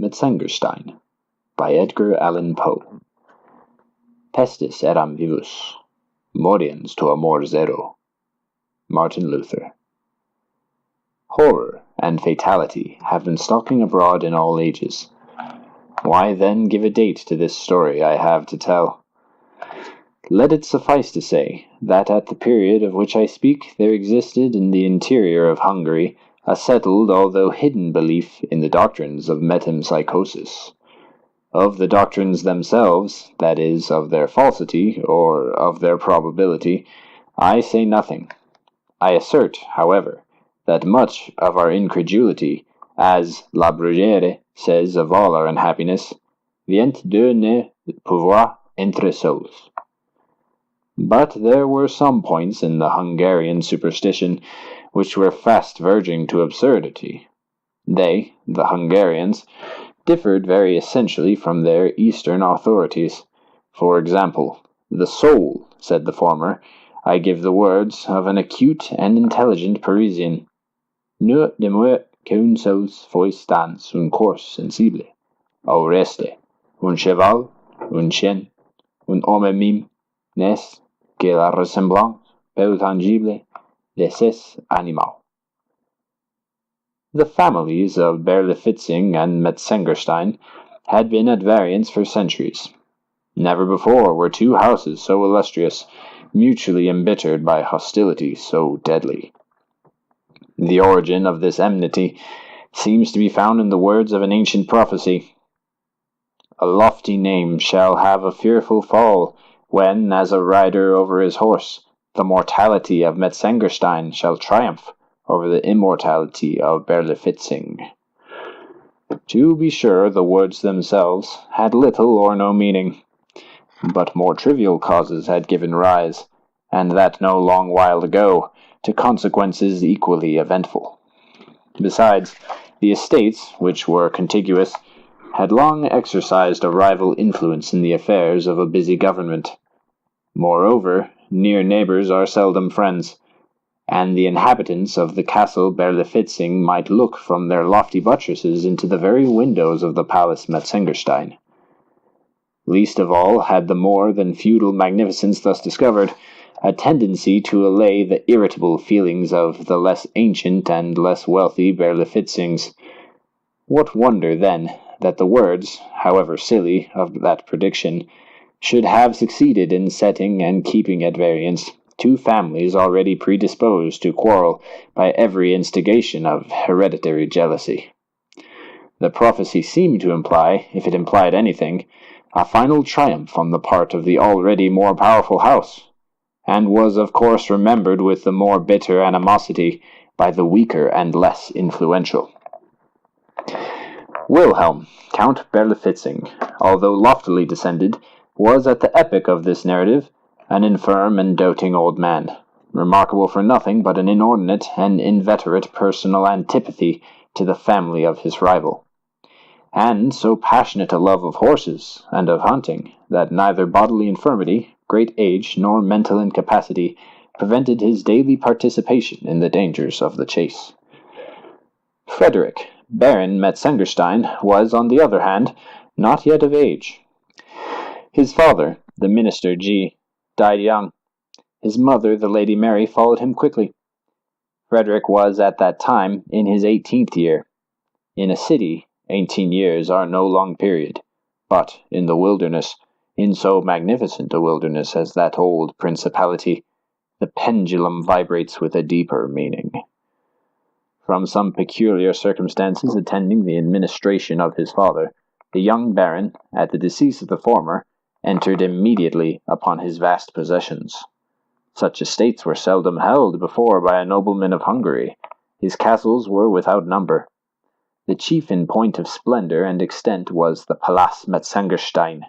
Metzengerstein by Edgar Allen Poe. Pestis eram vivus, moriens to amor zero. Martin Luther. Horror and fatality have been stalking abroad in all ages. Why then give a date to this story I have to tell? Let it suffice to say that at the period of which I speak there existed in the interior of Hungary a settled although hidden belief in the doctrines of metempsychosis. Of the doctrines themselves, that is, of their falsity, or of their probability, I say nothing. I assert, however, that much of our incredulity, as La Bruyère says of all our unhappiness, vient de ne pouvoir entre souls. But there were some points in the Hungarian superstition which were fast verging to absurdity. They, the Hungarians, differed very essentially from their Eastern authorities. For example, the soul, said the former, I give the words of an acute and intelligent Parisian. Ne demeure qu'une chose fois dans un corps sensible. Au reste, un cheval, un chien, un homme mime, n'est que la ressemblance peu tangible de ces animaux. The families of Berlifitzing and Metzengerstein had been at variance for centuries. Never before were two houses so illustrious, mutually embittered by hostility so deadly. The origin of this enmity seems to be found in the words of an ancient prophecy. A lofty name shall have a fearful fall, when, as a rider over his horse, the mortality of Metzengerstein shall triumph over the immortality of Berlifitzing. To be sure, the words themselves had little or no meaning, but more trivial causes had given rise, and that no long while ago, to consequences equally eventful. Besides, the estates, which were contiguous, had long exercised a rival influence in the affairs of a busy government. Moreover, near neighbors are seldom friends, and the inhabitants of the castle Berlifitzing might look from their lofty buttresses into the very windows of the palace Metzengerstein. Least of all had the more than feudal magnificence thus discovered a tendency to allay the irritable feelings of the less ancient and less wealthy Berlifitzings. What wonder, then, that the words, however silly, of that prediction should have succeeded in setting and keeping at variance two families already predisposed to quarrel by every instigation of hereditary jealousy. The prophecy seemed to imply, if it implied anything, a final triumph on the part of the already more powerful house, and was of course remembered with the more bitter animosity by the weaker and less influential. Wilhelm, Count Berlifitzing, although loftily descended, was at the epoch of this narrative an infirm and doting old man, remarkable for nothing but an inordinate and inveterate personal antipathy to the family of his rival, and so passionate a love of horses and of hunting that neither bodily infirmity, great age, nor mental incapacity prevented his daily participation in the dangers of the chase. Frederick, Baron Metzengerstein, was, on the other hand, not yet of age. His father, the minister G., died young. His mother, the Lady Mary, followed him quickly. Frederick was at that time in his 18th year. In a city, 18 years are no long period, but in the wilderness, in so magnificent a wilderness as that old principality, the pendulum vibrates with a deeper meaning. From some peculiar circumstances attending the administration of his father, the young baron, at the decease of the former, entered immediately upon his vast possessions. Such estates were seldom held before by a nobleman of Hungary. His castles were without number. The chief in point of splendor and extent was the Palace Metzengerstein.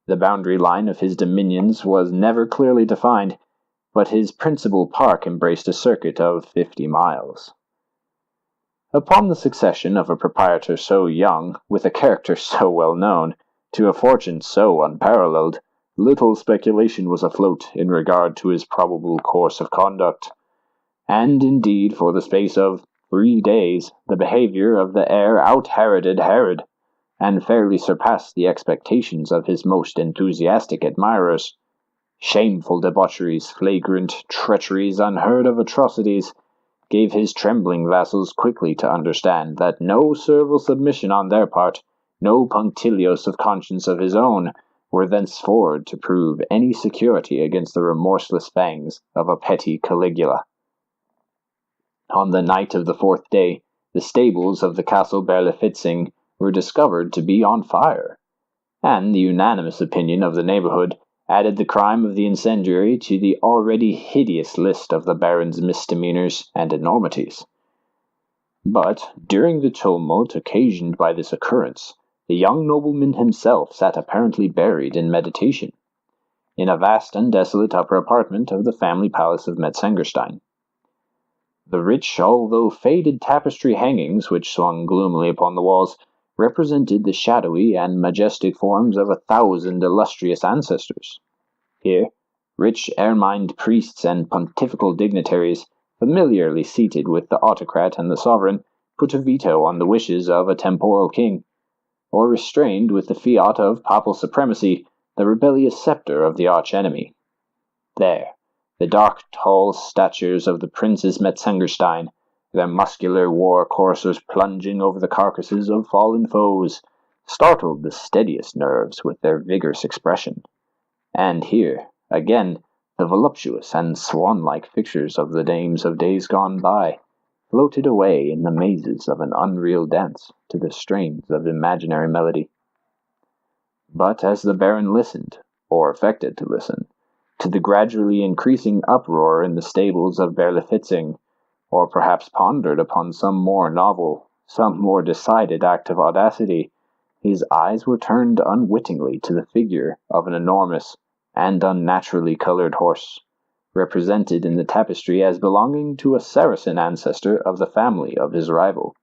The boundary line of his dominions was never clearly defined, but his principal park embraced a circuit of 50 miles. Upon the succession of a proprietor so young, with a character so well known, to a fortune so unparalleled, little speculation was afloat in regard to his probable course of conduct, and indeed for the space of 3 days, the behavior of the heir out-Heroded Herod, and fairly surpassed the expectations of his most enthusiastic admirers. Shameful debaucheries, flagrant treacheries, unheard-of atrocities, gave his trembling vassals quickly to understand that no servile submission on their part, no punctilios of conscience of his own, were thenceforward to prove any security against the remorseless fangs of a petty Caligula. On the night of the 4th day, the stables of the castle Berlifitzing were discovered to be on fire, and the unanimous opinion of the neighborhood added the crime of the incendiary to the already hideous list of the baron's misdemeanors and enormities. But during the tumult occasioned by this occurrence, the young nobleman himself sat apparently buried in meditation, in a vast and desolate upper apartment of the family palace of Metzengerstein. The rich, although faded tapestry hangings which swung gloomily upon the walls represented the shadowy and majestic forms of 1,000 illustrious ancestors. Here, rich ermined priests and pontifical dignitaries, familiarly seated with the autocrat and the sovereign, put a veto on the wishes of a temporal king, or restrained with the fiat of papal supremacy the rebellious scepter of the arch-enemy. There, the dark, tall statures of the princes Metzengerstein, their muscular war coursers plunging over the carcasses of fallen foes, startled the steadiest nerves with their vigorous expression. And here, again, the voluptuous and swan-like pictures of the dames of days gone by floated away in the mazes of an unreal dance to the strains of imaginary melody. But as the baron listened, or affected to listen, to the gradually increasing uproar in the stables of Berlifitzing, or perhaps pondered upon some more novel, some more decided act of audacity, his eyes were turned unwittingly to the figure of an enormous and unnaturally colored horse, represented in the tapestry as belonging to a Saracen ancestor of the family of his rival.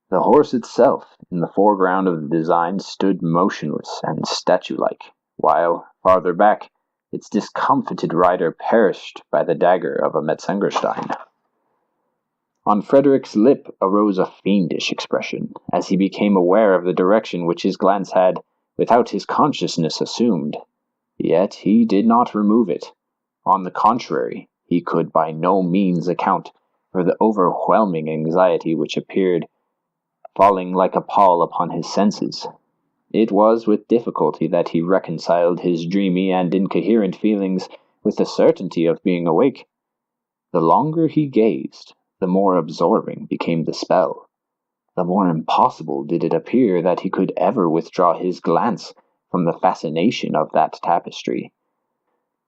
The horse itself, in the foreground of the design, stood motionless and statue-like, while, farther back, its discomfited rider perished by the dagger of a Metzengerstein. On Frederick's lip arose a fiendish expression, as he became aware of the direction which his glance had, without his consciousness, assumed. Yet he did not remove it. On the contrary, he could by no means account for the overwhelming anxiety which appeared falling like a pall upon his senses. It was with difficulty that he reconciled his dreamy and incoherent feelings with the certainty of being awake. The longer he gazed, the more absorbing became the spell. The more impossible did it appear that he could ever withdraw his glance from the fascination of that tapestry.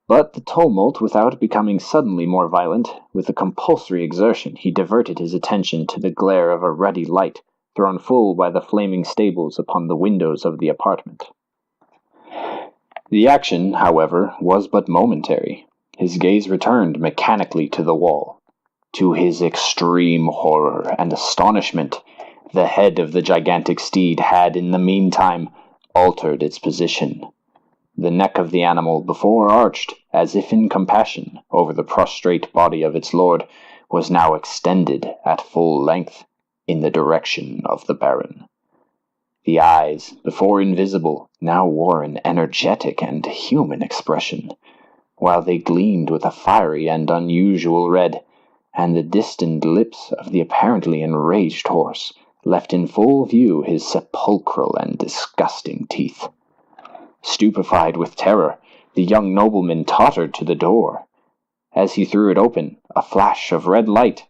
But the tumult, without becoming suddenly more violent, with a compulsory exertion he diverted his attention to the glare of a ruddy light thrown full by the flaming stables upon the windows of the apartment. The action, however, was but momentary. His gaze returned mechanically to the wall. To his extreme horror and astonishment, the head of the gigantic steed had, in the meantime, altered its position. The neck of the animal, before arched, as if in compassion, over the prostrate body of its lord, was now extended at full length, in the direction of the baron. The eyes, before invisible, now wore an energetic and human expression, while they gleamed with a fiery and unusual red, and the distended lips of the apparently enraged horse left in full view his sepulchral and disgusting teeth. Stupefied with terror, the young nobleman tottered to the door. As he threw it open, a flash of red light,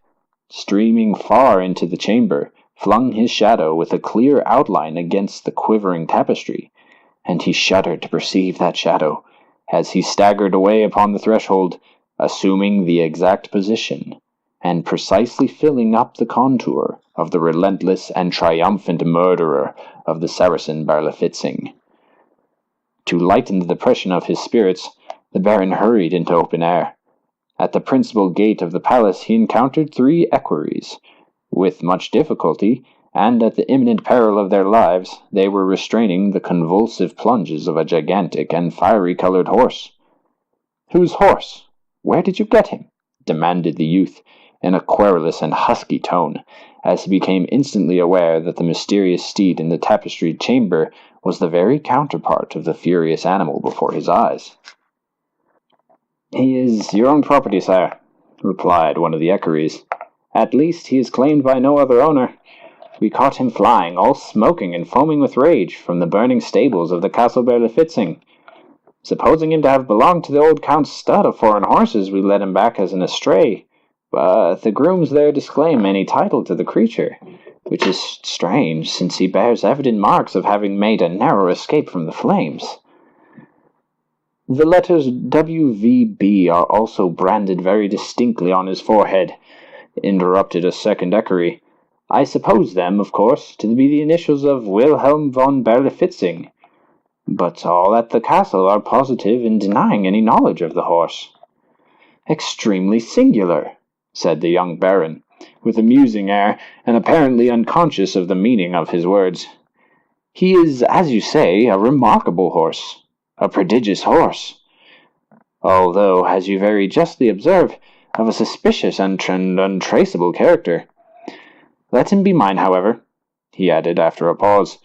streaming far into the chamber, flung his shadow with a clear outline against the quivering tapestry, and he shuddered to perceive that shadow, as he staggered away upon the threshold, assuming the exact position, and precisely filling up the contour of the relentless and triumphant murderer of the Saracen Berlifitzing. To lighten the depression of his spirits, the baron hurried into open air. At the principal gate of the palace he encountered 3 equerries. With much difficulty, and at the imminent peril of their lives, they were restraining the convulsive plunges of a gigantic and fiery-colored horse. "Whose horse? Where did you get him?" demanded the youth, in a querulous and husky tone, as he became instantly aware that the mysterious steed in the tapestried chamber was the very counterpart of the furious animal before his eyes. "He is your own property, sire," replied one of the equerries. "At least he is claimed by no other owner. We caught him flying, all smoking and foaming with rage, from the burning stables of the Castle Berlifitzing. Supposing him to have belonged to the old Count's stud of foreign horses, we led him back as an estray, but the grooms there disclaim any title to the creature, which is strange, since he bears evident marks of having made a narrow escape from the flames." "The letters WVB are also branded very distinctly on his forehead," interrupted a second equerry. "I suppose them, of course, to be the initials of Wilhelm von Berlifitzing. But all at the castle are positive in denying any knowledge of the horse." "Extremely singular," said the young baron, with a musing air, and apparently unconscious of the meaning of his words. "He is, as you say, a remarkable horse, a prodigious horse, although, as you very justly observe, of a suspicious and untraceable character. Let him be mine, however," he added after a pause.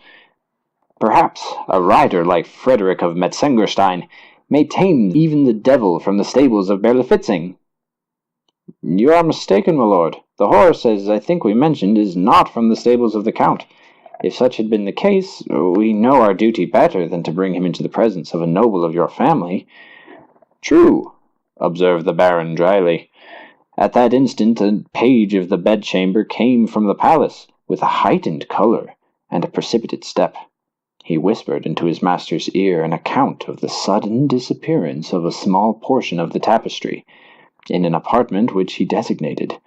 "Perhaps a rider like Frederick of Metzengerstein may tame even the devil from the stables of Berlifitzing." "You are mistaken, my lord. The horse, as I think we mentioned, is not from the stables of the Count. If such had been the case, we know our duty better than to bring him into the presence of a noble of your family." "True," observed the baron dryly. At that instant a page of the bedchamber came from the palace, with a heightened colour and a precipitate step. He whispered into his master's ear an account of the sudden disappearance of a small portion of the tapestry, in an apartment which he designated,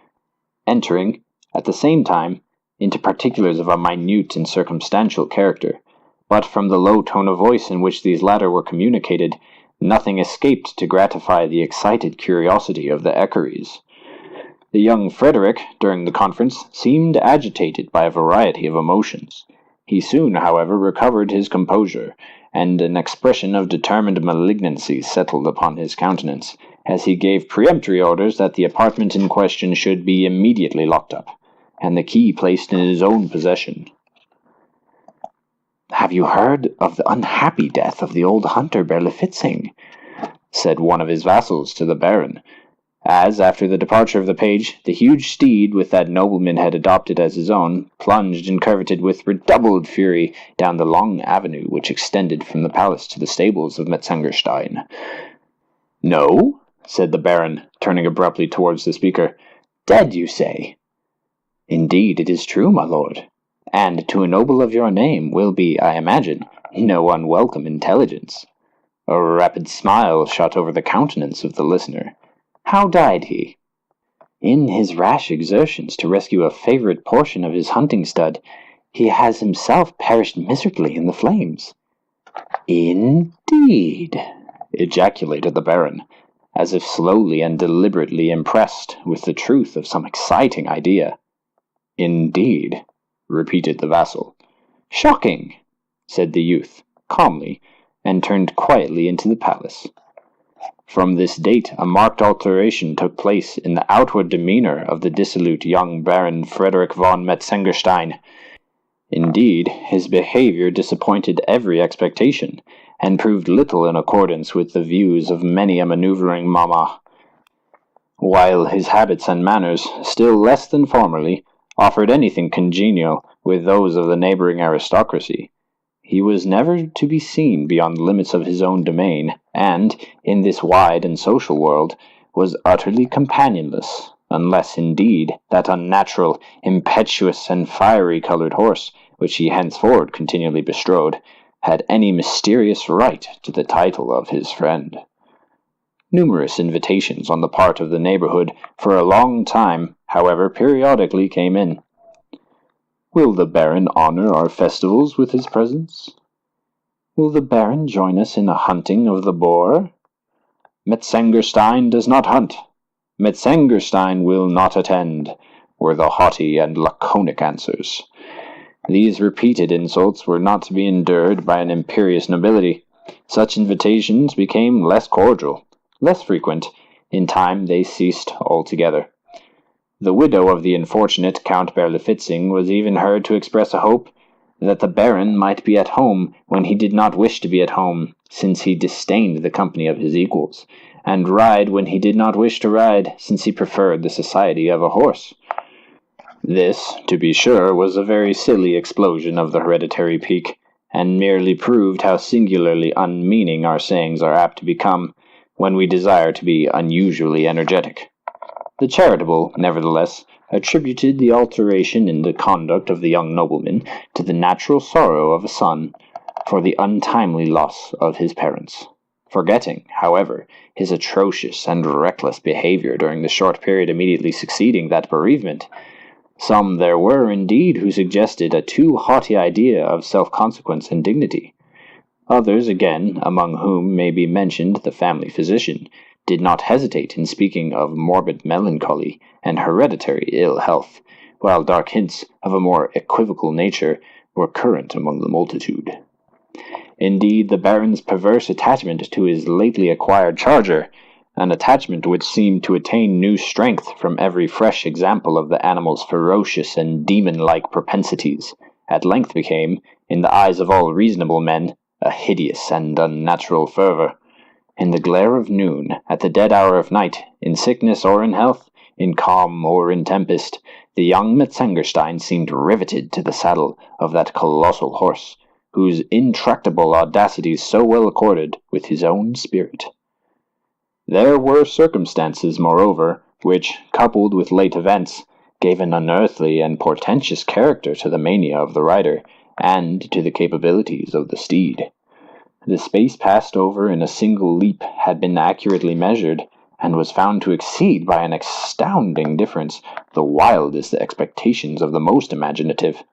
entering, at the same time, into particulars of a minute and circumstantial character, but from the low tone of voice in which these latter were communicated, nothing escaped to gratify the excited curiosity of the equerries. The young Frederick, during the conference, seemed agitated by a variety of emotions. He soon, however, recovered his composure, and an expression of determined malignancy settled upon his countenance, as he gave peremptory orders that the apartment in question should be immediately locked up, and the key placed in his own possession. "Have you heard of the unhappy death of the old hunter Berlifitzing?" said one of his vassals to the baron, as, after the departure of the page, the huge steed which that nobleman had adopted as his own plunged and curveted with redoubled fury down the long avenue which extended from the palace to the stables of Metzengerstein. "No," said the baron, turning abruptly towards the speaker. "Dead, you say?" "Indeed, it is true, my lord, and to a noble of your name will be, I imagine, no unwelcome intelligence." A rapid smile shot over the countenance of the listener. "How died he?" "In his rash exertions to rescue a favourite portion of his hunting stud, he has himself perished miserably in the flames." "Indeed!" ejaculated the baron, as if slowly and deliberately impressed with the truth of some exciting idea. "Indeed," repeated the vassal. "Shocking!" said the youth, calmly, and turned quietly into the palace. From this date a marked alteration took place in the outward demeanour of the dissolute young Baron Frederick von Metzengerstein. Indeed, his behaviour disappointed every expectation, and proved little in accordance with the views of many a manoeuvring mamma, while his habits and manners, still less than formerly, offered anything congenial with those of the neighbouring aristocracy. He was never to be seen beyond the limits of his own domain, and, in this wide and social world, was utterly companionless, unless, indeed, that unnatural, impetuous, and fiery-coloured horse, which he henceforward continually bestrode, had any mysterious right to the title of his friend. Numerous invitations on the part of the neighbourhood for a long time, however, periodically came in. "Will the Baron honour our festivals with his presence?" "Will the Baron join us in a hunting of the boar?" "Metzengerstein does not hunt." "Metzengerstein will not attend," were the haughty and laconic answers. These repeated insults were not to be endured by an imperious nobility. Such invitations became less cordial, less frequent. In time they ceased altogether. The widow of the unfortunate Count Berlifitzing was even heard to express a hope that the Baron might be at home when he did not wish to be at home, since he disdained the company of his equals, and ride when he did not wish to ride, since he preferred the society of a horse. This, to be sure, was a very silly explosion of the hereditary pique, and merely proved how singularly unmeaning our sayings are apt to become when we desire to be unusually energetic. The charitable, nevertheless, attributed the alteration in the conduct of the young nobleman to the natural sorrow of a son for the untimely loss of his parents, forgetting, however, his atrocious and reckless behavior during the short period immediately succeeding that bereavement. Some there were, indeed, who suggested a too haughty idea of self-consequence and dignity. Others, again, among whom may be mentioned the family physician, did not hesitate in speaking of morbid melancholy and hereditary ill health, while dark hints of a more equivocal nature were current among the multitude. Indeed, the Baron's perverse attachment to his lately acquired charger, an attachment which seemed to attain new strength from every fresh example of the animal's ferocious and demon-like propensities, at length became, in the eyes of all reasonable men, a hideous and unnatural fervor. In the glare of noon, at the dead hour of night, in sickness or in health, in calm or in tempest, the young Metzengerstein seemed riveted to the saddle of that colossal horse, whose intractable audacities so well accorded with his own spirit. There were circumstances, moreover, which, coupled with late events, gave an unearthly and portentous character to the mania of the rider, and to the capabilities of the steed. The space passed over in a single leap had been accurately measured, and was found to exceed by an astounding difference the wildest expectations of the most imaginative.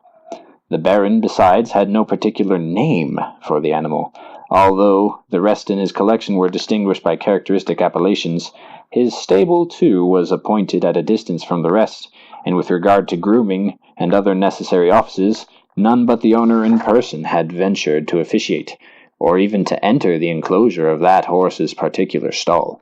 The Baron, besides, had no particular name for the animal. Although the rest in his collection were distinguished by characteristic appellations, his stable, too, was appointed at a distance from the rest, and with regard to grooming and other necessary offices, none but the owner in person had ventured to officiate, or even to enter the enclosure of that horse's particular stall.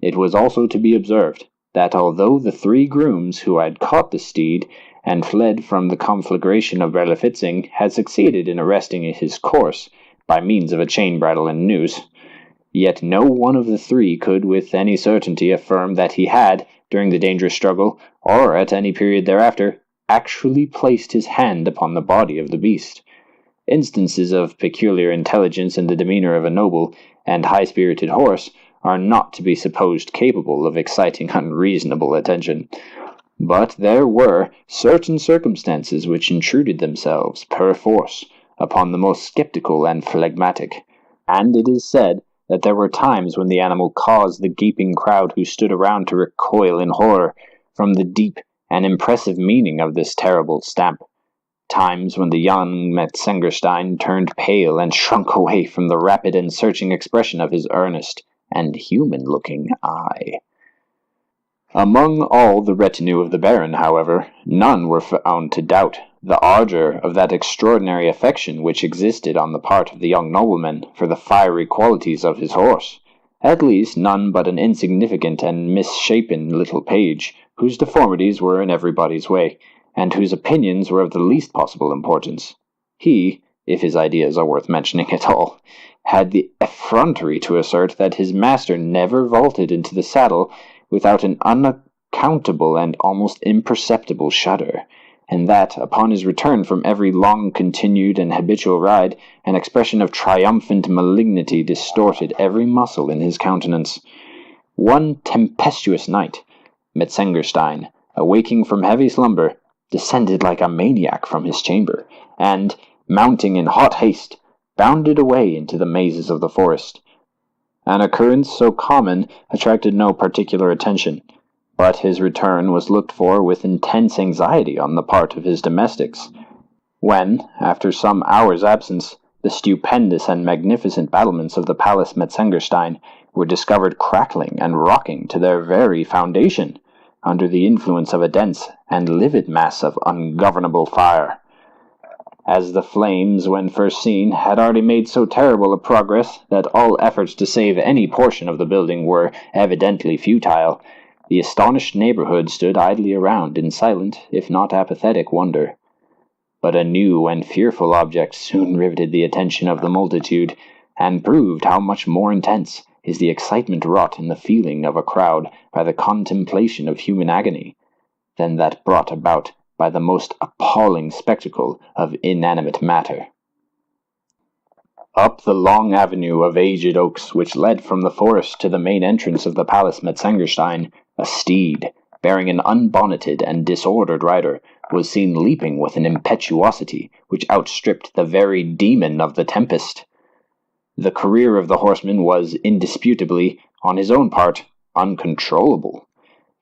It was also to be observed that although the 3 grooms who had caught the steed and fled from the conflagration of Berlifitzing had succeeded in arresting his course by means of a chain bridle and noose, yet no one of the 3 could with any certainty affirm that he had, during the dangerous struggle, or at any period thereafter, actually placed his hand upon the body of the beast. Instances of peculiar intelligence in the demeanor of a noble and high-spirited horse are not to be supposed capable of exciting unreasonable attention. But there were certain circumstances which intruded themselves, perforce, upon the most skeptical and phlegmatic, and it is said that there were times when the animal caused the gaping crowd who stood around to recoil in horror from the deep and impressive meaning of this terrible stamp, times when the young Metzengerstein turned pale and shrunk away from the rapid and searching expression of his earnest and human-looking eye. Among all the retinue of the Baron, however, none were found to doubt the ardor of that extraordinary affection which existed on the part of the young nobleman for the fiery qualities of his horse. At least none but an insignificant and misshapen little page, whose deformities were in everybody's way, and whose opinions were of the least possible importance. He, if his ideas are worth mentioning at all, had the effrontery to assert that his master never vaulted into the saddle without an unaccountable and almost imperceptible shudder, and that, upon his return from every long-continued and habitual ride, an expression of triumphant malignity distorted every muscle in his countenance. One tempestuous night, Metzengerstein, awaking from heavy slumber, descended like a maniac from his chamber, and, mounting in hot haste, bounded away into the mazes of the forest. An occurrence so common attracted no particular attention, but his return was looked for with intense anxiety on the part of his domestics. When, after some hours' absence, the stupendous and magnificent battlements of the Palace Metzengerstein were discovered crackling and rocking to their very foundation, under the influence of a dense and livid mass of ungovernable fire. As the flames, when first seen, had already made so terrible a progress that all efforts to save any portion of the building were evidently futile, The astonished neighborhood stood idly around in silent, if not apathetic, wonder. But a new and fearful object soon riveted the attention of the multitude, and proved how much more intense is the excitement wrought in the feeling of a crowd by the contemplation of human agony, than that brought about by the most appalling spectacle of inanimate matter. Up the long avenue of aged oaks which led from the forest to the main entrance of the palace Metzengerstein, a steed, bearing an unbonneted and disordered rider, was seen leaping with an impetuosity which outstripped the very demon of the tempest. The career of the horseman was indisputably, on his own part, uncontrollable.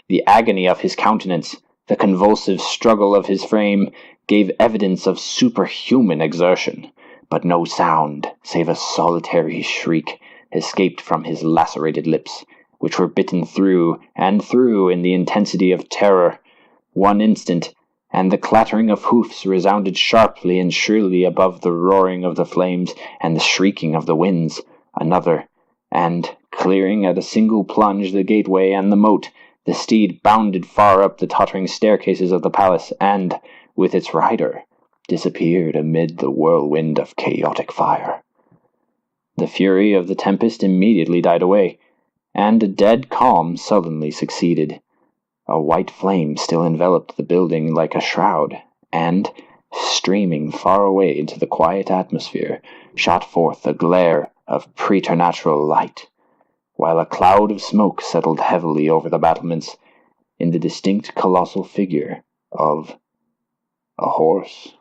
The agony of his countenance, the convulsive struggle of his frame, gave evidence of superhuman exertion, but no sound, save a solitary shriek, escaped from his lacerated lips, which were bitten through and through in the intensity of terror. One instant, and the clattering of hoofs resounded sharply and shrilly above the roaring of the flames and the shrieking of the winds. Another, and, clearing at a single plunge the gateway and the moat, the steed bounded far up the tottering staircases of the palace, and, with its rider, disappeared amid the whirlwind of chaotic fire. The fury of the tempest immediately died away, and a dead calm sullenly succeeded. A white flame still enveloped the building like a shroud, and, streaming far away into the quiet atmosphere, shot forth a glare of preternatural light, while a cloud of smoke settled heavily over the battlements in the distinct colossal figure of a horse.